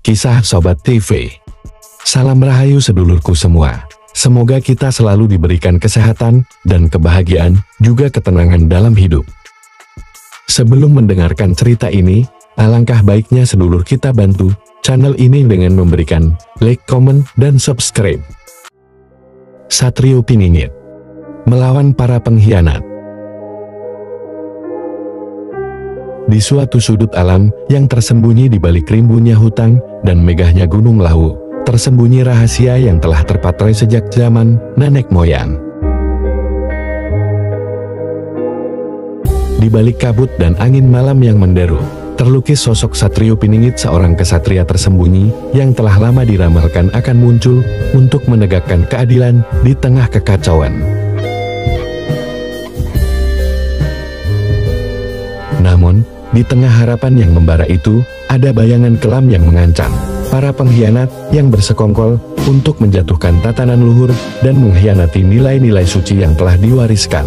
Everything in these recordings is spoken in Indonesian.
Kisah Sobat TV. Salam rahayu sedulurku semua. Semoga kita selalu diberikan kesehatan dan kebahagiaan, juga ketenangan dalam hidup. Sebelum mendengarkan cerita ini, alangkah baiknya sedulur kita bantu channel ini dengan memberikan like, komen, dan subscribe. Satrio Piningit melawan para pengkhianat. Di suatu sudut alam yang tersembunyi di balik rimbunnya hutan dan megahnya gunung Lawu, tersembunyi rahasia yang telah terpatrai sejak zaman nenek moyang. Di balik kabut dan angin malam yang menderu, terlukis sosok Satrio Piningit, seorang kesatria tersembunyi yang telah lama diramalkan akan muncul untuk menegakkan keadilan di tengah kekacauan. Namun, di tengah harapan yang membara itu, ada bayangan kelam yang mengancam. Para pengkhianat yang bersekongkol untuk menjatuhkan tatanan luhur dan mengkhianati nilai-nilai suci yang telah diwariskan.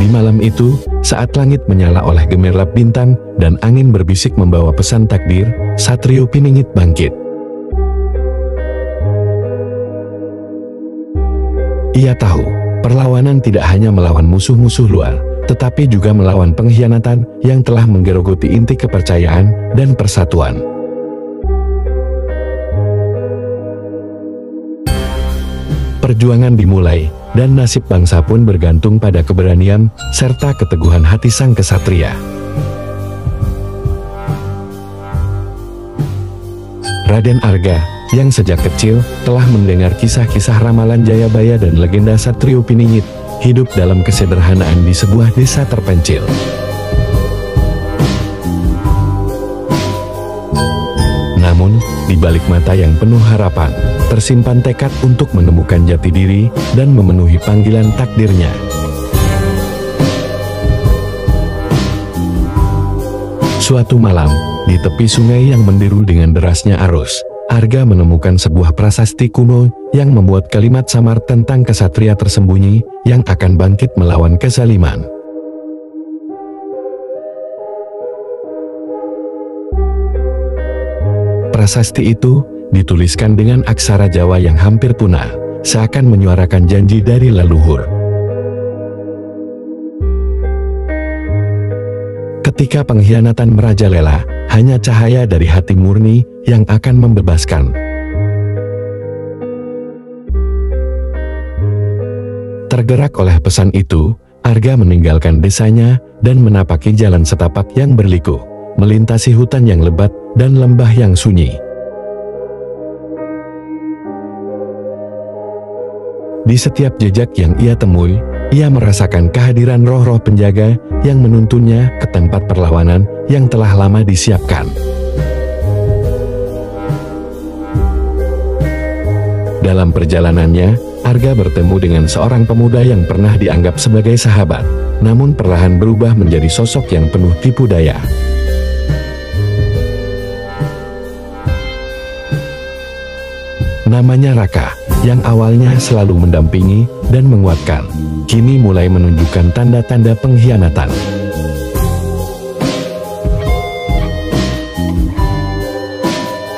Di malam itu, saat langit menyala oleh gemerlap bintang dan angin berbisik membawa pesan takdir, Satrio Piningit bangkit. Ia tahu, perlawanan tidak hanya melawan musuh-musuh luar, tetapi juga melawan pengkhianatan yang telah menggerogoti inti kepercayaan dan persatuan. Perjuangan dimulai, dan nasib bangsa pun bergantung pada keberanian serta keteguhan hati sang kesatria. Raden Arga, yang sejak kecil telah mendengar kisah-kisah ramalan Jayabaya dan legenda Satrio Piningit, hidup dalam kesederhanaan di sebuah desa terpencil. Namun, di balik mata yang penuh harapan, tersimpan tekad untuk menemukan jati diri dan memenuhi panggilan takdirnya. Suatu malam, di tepi sungai yang menderu dengan derasnya arus, Arga menemukan sebuah prasasti kuno yang membuat kalimat samar tentang kesatria tersembunyi yang akan bangkit melawan kezaliman. Prasasti itu dituliskan dengan aksara Jawa yang hampir punah, seakan menyuarakan janji dari leluhur. Ketika pengkhianatan merajalela, hanya cahaya dari hati murni yang akan membebaskan. Tergerak oleh pesan itu, Arga meninggalkan desanya dan menapaki jalan setapak yang berliku, melintasi hutan yang lebat dan lembah yang sunyi. Di setiap jejak yang ia temui, ia merasakan kehadiran roh-roh penjaga yang menuntunnya ke tempat perlawanan yang telah lama disiapkan. Dalam perjalanannya, Arga bertemu dengan seorang pemuda yang pernah dianggap sebagai sahabat, namun perlahan berubah menjadi sosok yang penuh tipu daya. Namanya Raka, yang awalnya selalu mendampingi dan menguatkan, kini mulai menunjukkan tanda-tanda pengkhianatan.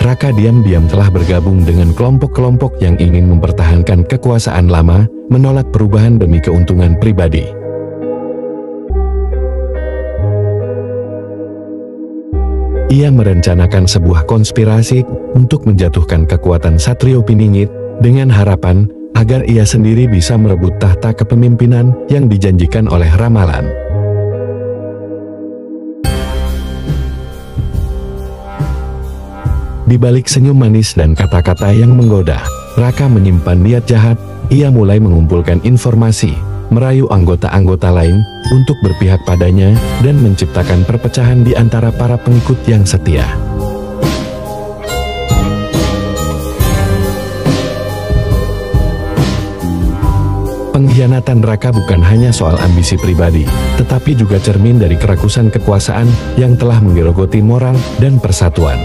Raka diam-diam telah bergabung dengan kelompok-kelompok yang ingin mempertahankan kekuasaan lama, menolak perubahan demi keuntungan pribadi. Ia merencanakan sebuah konspirasi untuk menjatuhkan kekuatan Satrio Piningit, dengan harapan agar ia sendiri bisa merebut tahta kepemimpinan yang dijanjikan oleh ramalan. Di balik senyum manis dan kata-kata yang menggoda, Raka menyimpan niat jahat. Ia mulai mengumpulkan informasi, merayu anggota-anggota lain untuk berpihak padanya, dan menciptakan perpecahan di antara para pengikut yang setia. Pengkhianatan Raka bukan hanya soal ambisi pribadi, tetapi juga cermin dari kerakusan kekuasaan yang telah menggerogoti moral dan persatuan.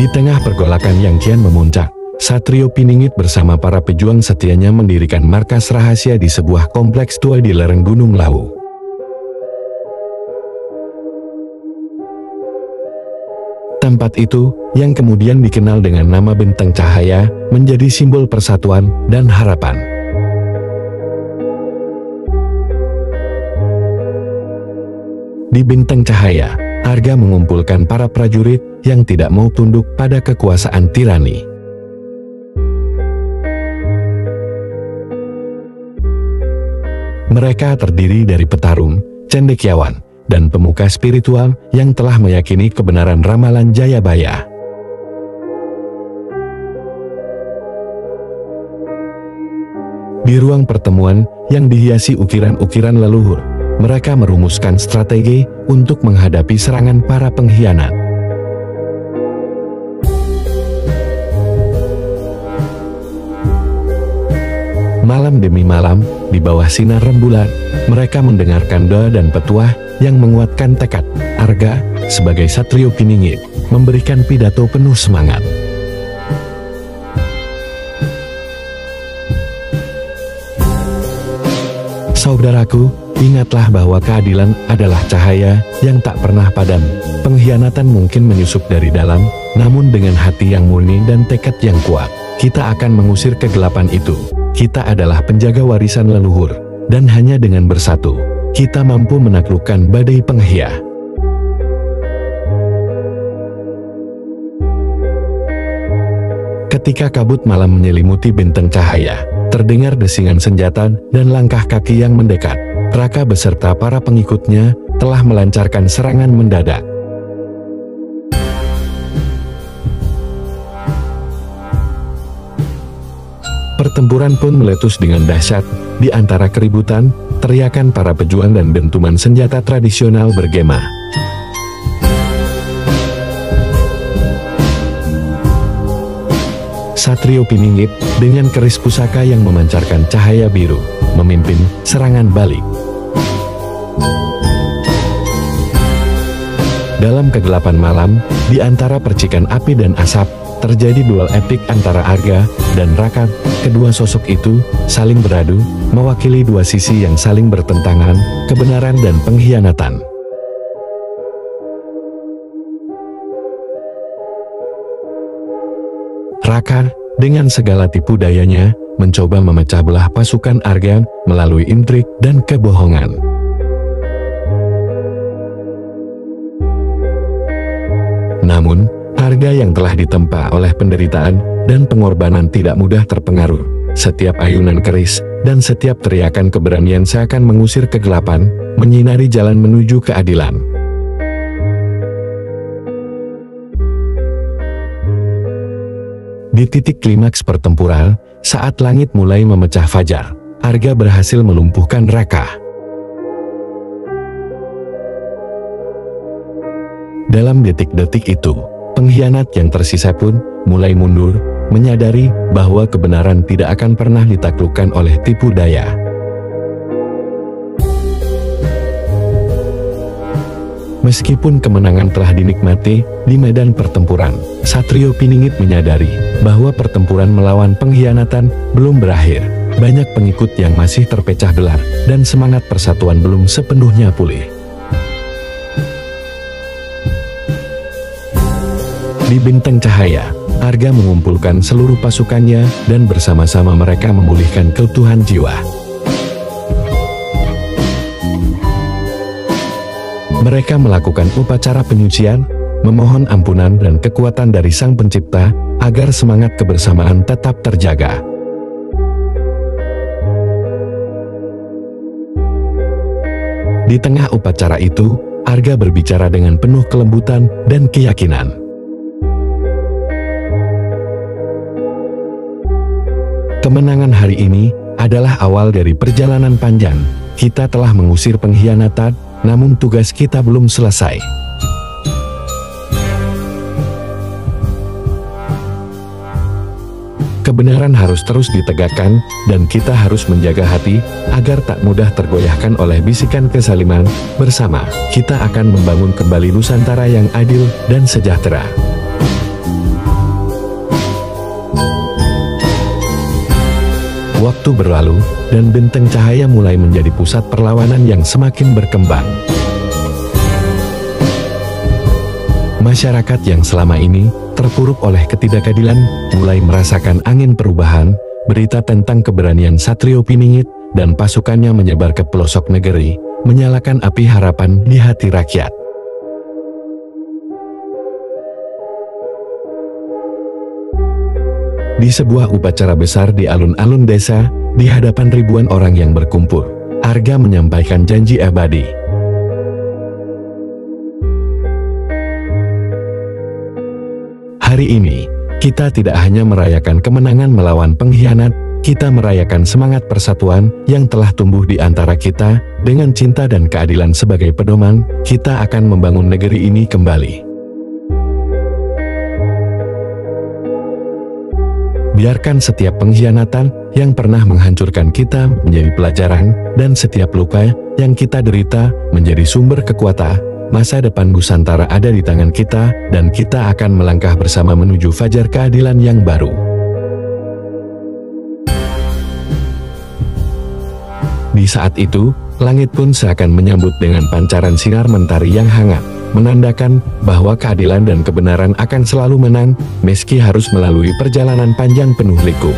Di tengah pergolakan yang kian memuncak, Satrio Piningit bersama para pejuang setianya mendirikan markas rahasia di sebuah kompleks tua di lereng Gunung Lawu. Tempat itu, yang kemudian dikenal dengan nama Benteng Cahaya, menjadi simbol persatuan dan harapan. Di Benteng Cahaya, Arga mengumpulkan para prajurit yang tidak mau tunduk pada kekuasaan tirani. Mereka terdiri dari petarung, cendekiawan, dan pemuka spiritual yang telah meyakini kebenaran ramalan Jayabaya. Di ruang pertemuan yang dihiasi ukiran-ukiran leluhur, mereka merumuskan strategi untuk menghadapi serangan para pengkhianat. Malam demi malam, di bawah sinar rembulan, mereka mendengarkan doa dan petuah yang menguatkan tekad. Arga, sebagai Satrio Piningit, memberikan pidato penuh semangat. Saudaraku, ingatlah bahwa keadilan adalah cahaya yang tak pernah padam. Pengkhianatan mungkin menyusup dari dalam, namun dengan hati yang murni dan tekad yang kuat, kita akan mengusir kegelapan itu. Kita adalah penjaga warisan leluhur, dan hanya dengan bersatu, kita mampu menaklukkan badai penghia. Ketika kabut malam menyelimuti Benteng Cahaya, terdengar desingan senjata dan langkah kaki yang mendekat. Raka beserta para pengikutnya telah melancarkan serangan mendadak. Pertempuran pun meletus dengan dahsyat. Di antara keributan, teriakan para pejuang dan dentuman senjata tradisional bergema. Satrio Piningit, dengan keris pusaka yang memancarkan cahaya biru, memimpin serangan balik. Dalam kegelapan malam, di antara percikan api dan asap, terjadi duel epik antara Arga dan Raka. Kedua sosok itu saling beradu, mewakili dua sisi yang saling bertentangan, kebenaran dan pengkhianatan. Raka, dengan segala tipu dayanya, mencoba memecah belah pasukan Arga melalui intrik dan kebohongan. Namun, Arga yang telah ditempa oleh penderitaan dan pengorbanan tidak mudah terpengaruh. Setiap ayunan keris dan setiap teriakan keberanian seakan mengusir kegelapan, menyinari jalan menuju keadilan. Di titik klimaks pertempuran, saat langit mulai memecah fajar, Arga berhasil melumpuhkan Raka. Dalam detik-detik itu, pengkhianat yang tersisa pun mulai mundur, menyadari bahwa kebenaran tidak akan pernah ditaklukkan oleh tipu daya. Meskipun kemenangan telah dinikmati di medan pertempuran, Satrio Piningit menyadari bahwa pertempuran melawan pengkhianatan belum berakhir. Banyak pengikut yang masih terpecah belah, dan semangat persatuan belum sepenuhnya pulih. Di Benteng Cahaya, Arga mengumpulkan seluruh pasukannya dan bersama-sama mereka memulihkan keutuhan jiwa. Mereka melakukan upacara penyucian, memohon ampunan dan kekuatan dari Sang Pencipta agar semangat kebersamaan tetap terjaga. Di tengah upacara itu, Arga berbicara dengan penuh kelembutan dan keyakinan. Kemenangan hari ini adalah awal dari perjalanan panjang. Kita telah mengusir pengkhianatan, namun tugas kita belum selesai. Kebenaran harus terus ditegakkan, dan kita harus menjaga hati agar tak mudah tergoyahkan oleh bisikan kezaliman. Bersama, kita akan membangun kembali Nusantara yang adil dan sejahtera. Waktu berlalu, dan benteng cahaya mulai menjadi pusat perlawanan yang semakin berkembang. Masyarakat yang selama ini terpuruk oleh ketidakadilan mulai merasakan angin perubahan. Berita tentang keberanian Satrio Piningit dan pasukannya menyebar ke pelosok negeri, menyalakan api harapan di hati rakyat. Di sebuah upacara besar di alun-alun desa, di hadapan ribuan orang yang berkumpul, Arga menyampaikan janji abadi. Hari ini, kita tidak hanya merayakan kemenangan melawan pengkhianat, kita merayakan semangat persatuan yang telah tumbuh di antara kita. Dengan cinta dan keadilan sebagai pedoman, kita akan membangun negeri ini kembali. Biarkan setiap pengkhianatan yang pernah menghancurkan kita menjadi pelajaran, dan setiap luka yang kita derita menjadi sumber kekuatan. Masa depan Nusantara ada di tangan kita, dan kita akan melangkah bersama menuju fajar keadilan yang baru. Di saat itu, langit pun seakan menyambut dengan pancaran sinar mentari yang hangat, menandakan bahwa keadilan dan kebenaran akan selalu menang, meski harus melalui perjalanan panjang penuh liku.